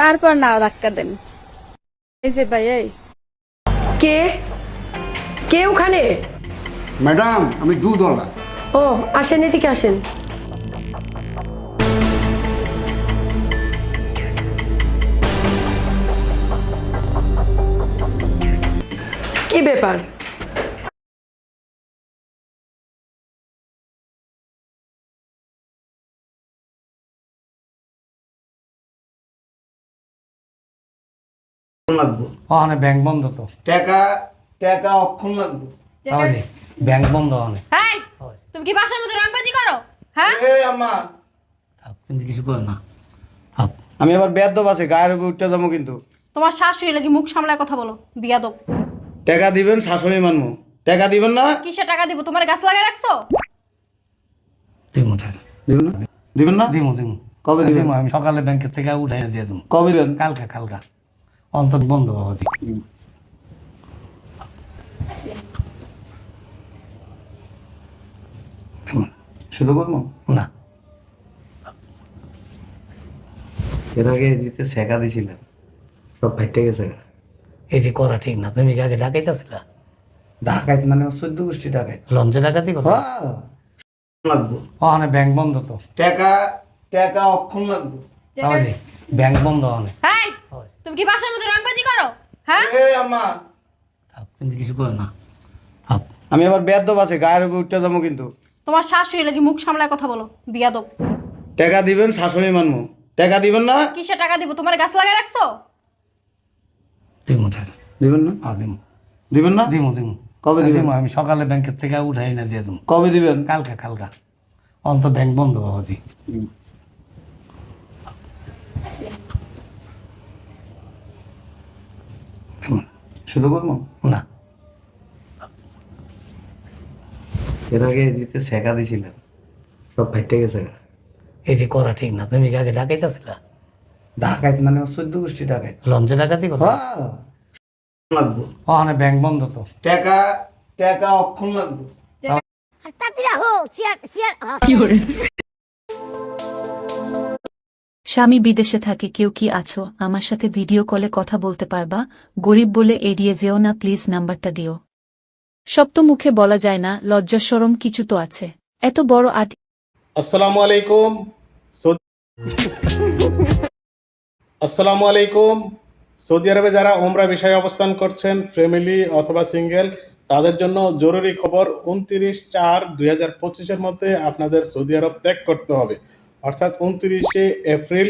তারপর না ধাক্কা দেন। এই যে ভাই, এই কে কে ওখানে? ম্যাডাম, আমি দুধওয়ালা। ও আসেন, এদিকে আসেন। কি ব্যাপার? লাগবো ওখানে ব্যাংক বন্ধ তো। টাকা টাকা অক্ষণ লাগবো। বাবাজি, ব্যাংক বন্ধ ওখানে। এই তুমি কি বাসার মধ্যে রংবাজি করো? হ্যাঁ, এই আম্মা, থাক, তুমি কিছু করো না, থাক। আমি আবার বেয়াদব আছে, গায়ের উপর উঠতে যাবো কিন্তু। তোমার শাশুড়ি লাগি মুখ সামলায় কথা বলো, বিয়াদব। টাকা দিবেন, শাশুড়ি মানবো। টাকা দিবেন না? কিসে টাকা দিব? তোমার গাছ লাগাই রাখছো? দিমু টাকা, দিবেন না? দিবেন না? দিমু দিমু। কবে দিবেন? দিমু, আমি সকালে ব্যাংকের থেকে উঠাই দিয়ে দেবো। কবে দিবেন? কালকা কালকা অন্তর বন্ধ বাবাজি। শুরু করবো না, এর আগে দিতে শেখা দিছিলেন, সব ফাইটে গেছে। এটি করা ঠিক না। তুমি কি আগে ডাকাইতেছিলা? ডাকাইত মানে 14 গোষ্ঠী ডাকাইত। লঞ্চে ডাকাতি করো? লাগবো ওখানে ব্যাংক বন্ধ তো। টাকা টাকা অক্ষণ লাগবো। বাবাজি, ব্যাংক বন্ধ ওখানে। এই তুমি কি বাসার মধ্যে রংবাজি করো? হ্যাঁ, এই আম্মা, থাক, তুমি কিছু করো না, থাক। আমি আবার বেয়াদব আছে, গায়ের উপর উঠতে যাবো কিন্তু। তোমার শাশুড়ি লাগি মুখ সামলায় কথা বলো, বিয়াদব। টাকা দিবেন, শাশুড়ি মানবো। টাকা দিবেন না? কিসে টাকা দিব? তোমার গাছ লাগাই রাখছো? দিমু টাকা, দিবেন না? দিমু দিবেন না? দিমু দিমু। কবে দিবেন? দিমু, আমি সকালে ব্যাংকের থেকে উঠাই না দিয়ে দেবো। কবে দিবেন? কালকা কালকা অন্তর ব্যাংক বন্ধ বাবাজি। শুরু করবো? না, এর আগে দিতে শেখা দিছিলেন, সব ফাইটে গেছে। এটি করা ঠিক না। তুমি কি আগে ডাকাইতেছিলা? ডাকাইত মানে 14 গোষ্ঠী ডাকাইত। লঞ্চে ডাকাতি করো? লাগবো ওখানে ব্যাংক বন্ধ তো। টাকা টাকা অক্ষণ লাগবো। স্বামী বিদেশে থাকে, কেউ কি আছো? আমার সাথে ভিডিও কলে কথা বলতে পারবা? গরিব বলে এড়িয়ে যেও না প্লিজ, নাম্বারটা দিও। সব তো মুখে বলা যায় না, লজ্জা শরম কিছু তো আছে। এত বড় আসসালামু আলাইকুম। আসসালামু আলাইকুম। সৌদি আরবে যারা ওমরা বিষয়ে অবস্থান করছেন, ফ্যামিলি অথবা সিঙ্গেল, তাদের জন্য জরুরি খবর। 29/4/2025-এর মধ্যে আপনাদের সৌদি আরব ত্যাগ করতে হবে, অর্থাৎ 29শে এপ্রিল